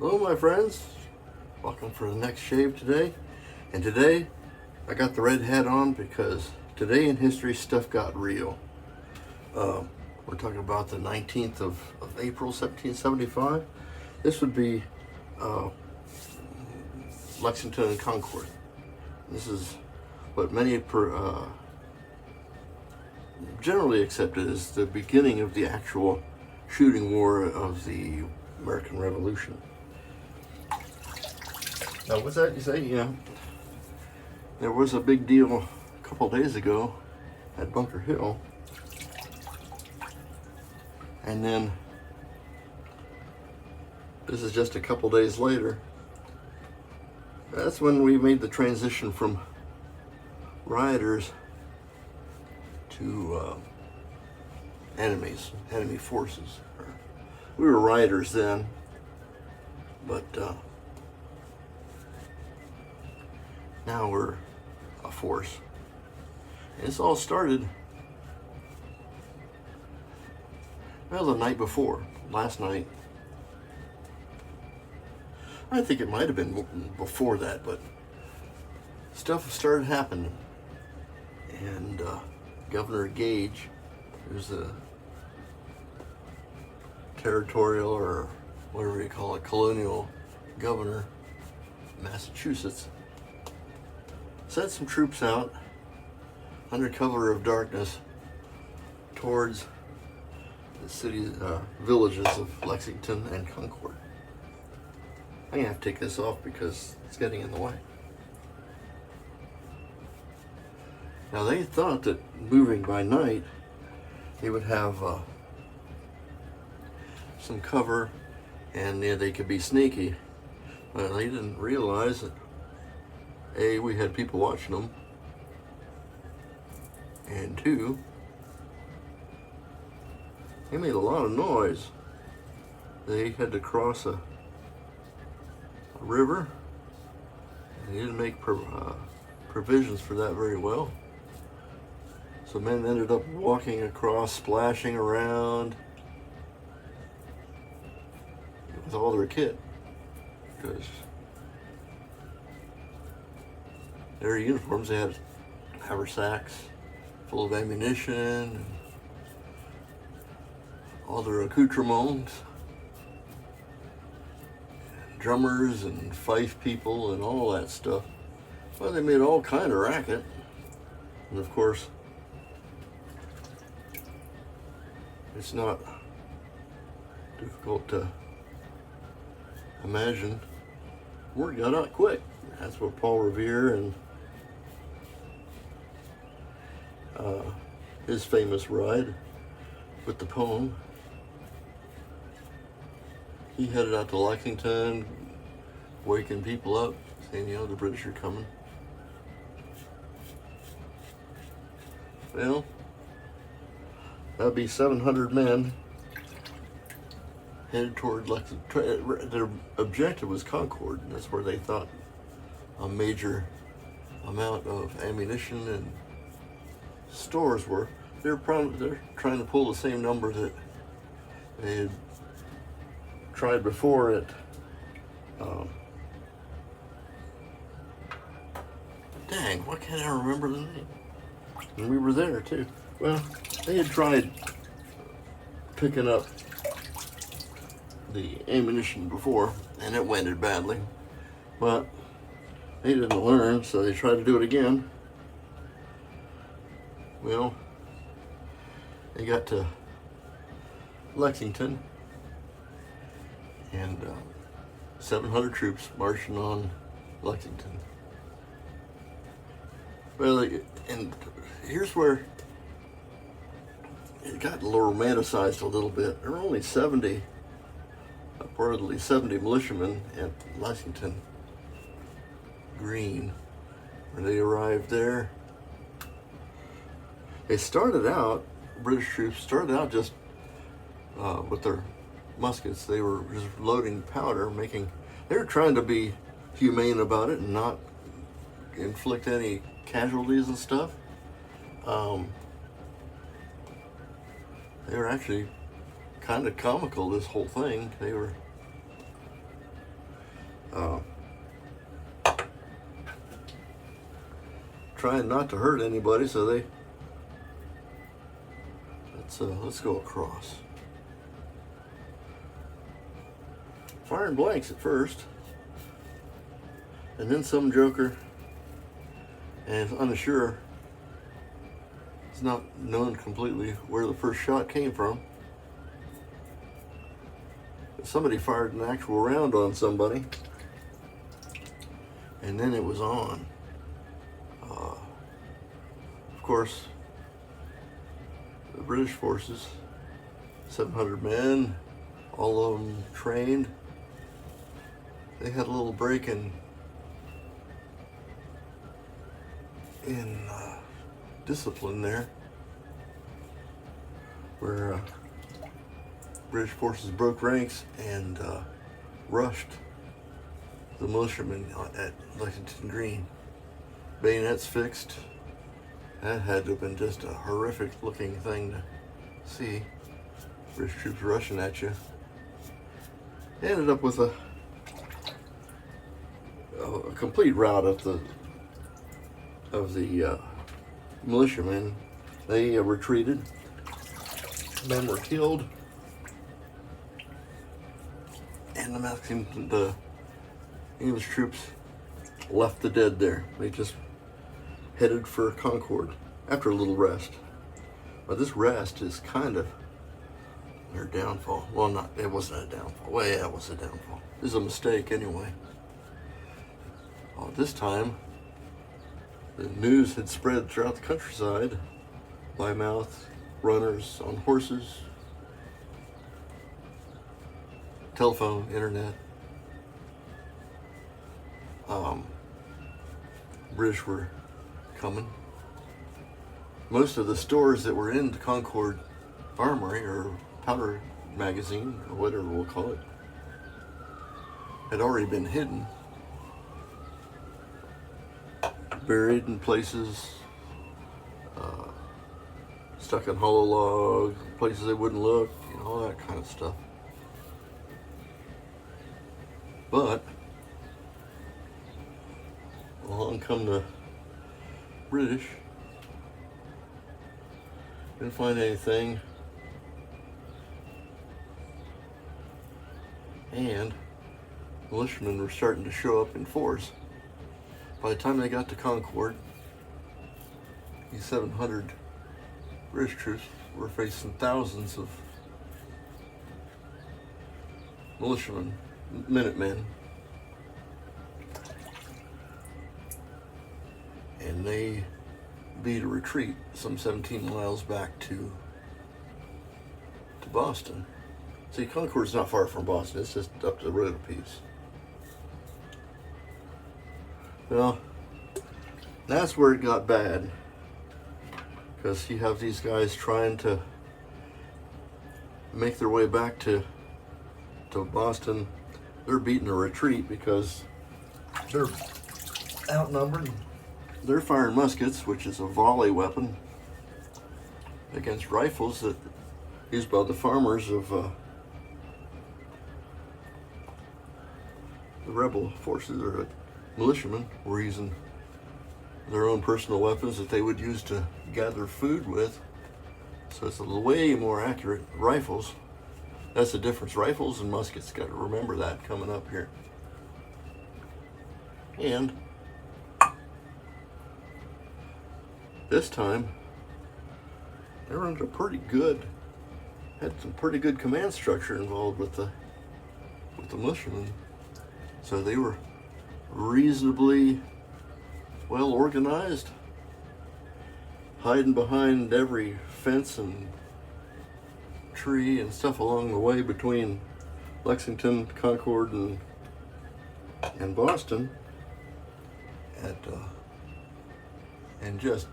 Hello my friends, welcome for the next shave today. And today I got the red hat on because today in history stuff got real. We're talking about the 19th of April 1775. This would be Lexington and Concord. This is what many generally accepted as the beginning of the actual shooting war of the American Revolution. Now, what's that you say? Yeah, there was a big deal a couple days ago at Bunker Hill, and then this is just a couple days later. That's when we made the transition from rioters to enemy forces. We were rioters then, but now we're a force. And this all started, well, the night before, last night. I think it might have been before that, but stuff started happening. And Governor Gage, who's the territorial, or whatever you call it, colonial governor of Massachusetts, sent some troops out under cover of darkness towards the villages of Lexington and Concord. I'm gonna have to take this off because it's getting in the way. Now they thought that moving by night, they would have some cover and they could be sneaky. But they didn't realize that A, we had people watching them, and two, they made a lot of noise. They had to cross a river, and they didn't make provisions for that very well. So men ended up walking across, splashing around with all their kit, because their uniforms, they had haversacks full of ammunition and all their accoutrements, drummers and fife people and all that stuff. Well, they made all kind of racket. And of course, it's not difficult to imagine word got out quick. That's what Paul Revere and his famous ride with the poem. He headed out to Lexington, waking people up, saying, you know, the British are coming. Well, that'd be 700 men headed toward Lexington. Their objective was Concord, and that's where they thought a major amount of ammunition and stores were. They're trying to pull the same number that they had tried before at dang, why can't I remember the name? And we were there too. Well, they had tried picking up the ammunition before, and it wended badly. But they didn't learn, so they tried to do it again. Well, they got to Lexington, and 700 troops marching on Lexington. Well, and here's where it got a little romanticized a little bit. There were only 70, reportedly 70 militiamen at Lexington Green when they arrived there. They started out, British troops started out just with their muskets. They were just loading powder, they were trying to be humane about it and not inflict any casualties and stuff. They were actually kind of comical, this whole thing. They were trying not to hurt anybody, so they, let's go across. Firing blanks at first, and then some joker, and is unsure, it's not known completely where the first shot came from. But somebody fired an actual round on somebody, and then it was on. Of course, the British forces, 700 men, all of them trained. They had a little break in discipline there, where British forces broke ranks and rushed the militiamen at Lexington Green. Bayonets fixed. That had to have been just a horrific looking thing to see. British troops rushing at you. They ended up with a complete rout of the militiamen. They retreated. Men were killed, and the English troops left the dead there. They just headed for Concord after a little rest. But this rest is kind of their downfall. Well, it wasn't a downfall. Well, yeah, it was a downfall. It was a mistake anyway. This time, the news had spread throughout the countryside by mouth, runners on horses, telephone, internet. British were coming. Most of the stores that were in the Concord Armory or powder magazine, or whatever we'll call it, had already been hidden, buried in places, stuck in hollow logs, places they wouldn't look, all that kind of stuff. But along come the British. Didn't find anything. And militiamen were starting to show up in force. By the time they got to Concord, these 700 British troops were facing thousands of militiamen, Minutemen, and they beat a retreat some 17 miles back to Boston. See, Concord's not far from Boston. It's just up the road a piece. Well, that's where it got bad, because you have these guys trying to make their way back to Boston. They're beating a retreat because they're outnumbered. They're firing muskets, which is a volley weapon, against rifles that used by the farmers of the rebel forces, or militiamen were using their own personal weapons that they would use to gather food with. So it's a way more accurate. Rifles, that's the difference. Rifles and muskets, got to remember that coming up here. And this time, they were under had some pretty good command structure involved with the militiamen. So they were reasonably well organized, hiding behind every fence and tree and stuff along the way between Lexington, Concord, and Boston, and just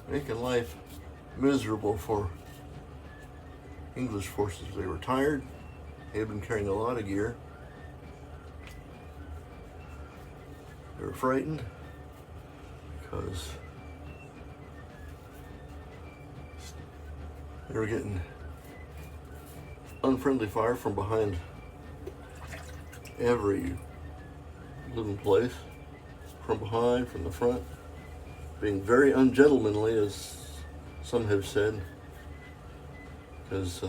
making life miserable for English forces. They were tired. They had been carrying a lot of gear. They were frightened because they were getting unfriendly fire from behind every living place. from behind, from the front, being very ungentlemanly, as some have said, because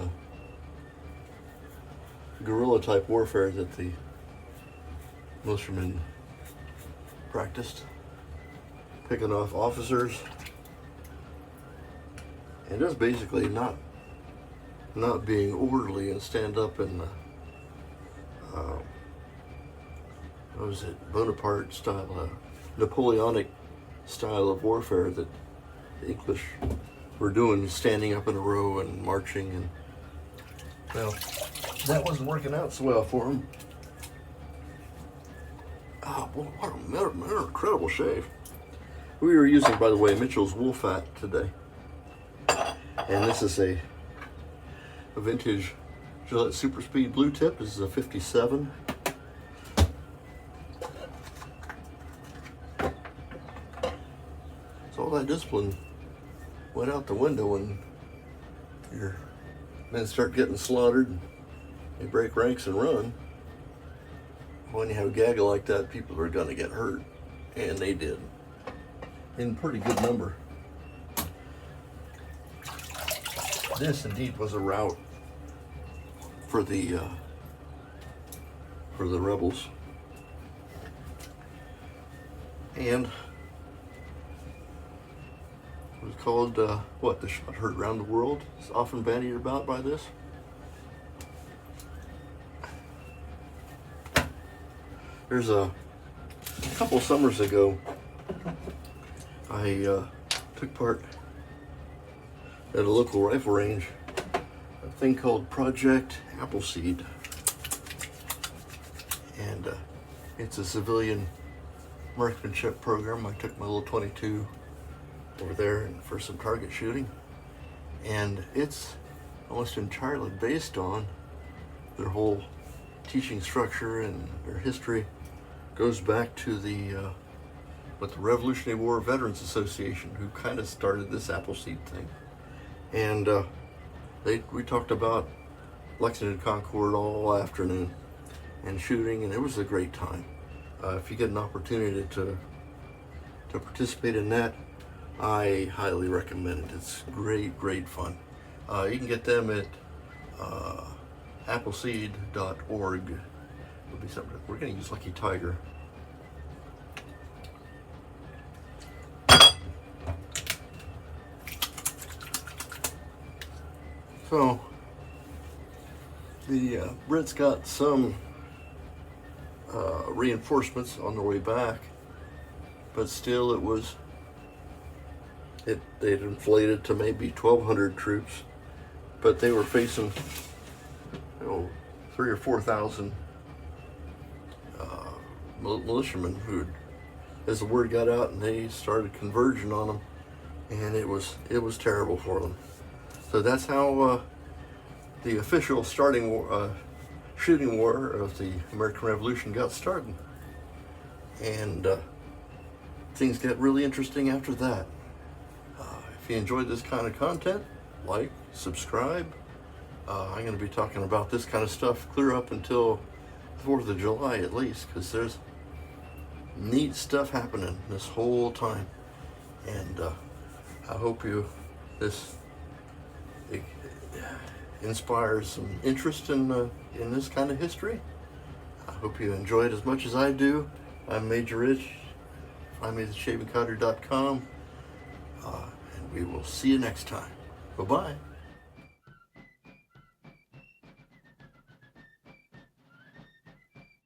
guerrilla type warfare that the militiamen practiced, picking off officers, and just basically not being orderly and stand up in the what was it, Bonaparte style, Napoleonic style of warfare that the English were doing, standing up in a row and marching, and well, that wasn't working out so well for them. Oh boy, what an incredible shave. We were using, by the way, Mitchell's wool fat today, and this is a vintage Gillette Super-Speed blue tip. This is a 57. So all that discipline went out the window when your men start getting slaughtered and they break ranks and run. When you have a gaggle like that, people are going to get hurt, and they did in pretty good number. This indeed was a rout for the rebels, and it was called what, the shot heard around the world. It's often bandied about by this. There's a couple summers ago, I took part at a local rifle range, a thing called Project Appleseed, and it's a civilian marksmanship program. I took my little 22 over there for some target shooting, and it's almost entirely based on their whole teaching structure, and their history goes back to the Revolutionary War Veterans Association, who kind of started this Appleseed thing. And we talked about Lexington and Concord all afternoon and shooting, and it was a great time. If you get an opportunity to participate in that, I highly recommend it. It's great fun. You can get them at appleseed.org. Would be something. We're going to use Lucky Tiger. So the Brits got some reinforcements on their way back, but still they'd inflated to maybe 1,200 troops, but they were facing 3,000 or 4,000 militiamen who, as the word got out, and they started converging on them, and it was terrible for them. So that's how the official shooting war of the American Revolution got started, and things get really interesting after that. If you enjoyed this kind of content, like, subscribe. I'm going to be talking about this kind of stuff clear up until the 4th of July at least, because there's neat stuff happening this whole time, and I hope this inspires some interest in this kind of history. I hope you enjoy it as much as I do. I'm Major Rich. Find me at shavingcountry.com, and we will see you next time. Bye-bye.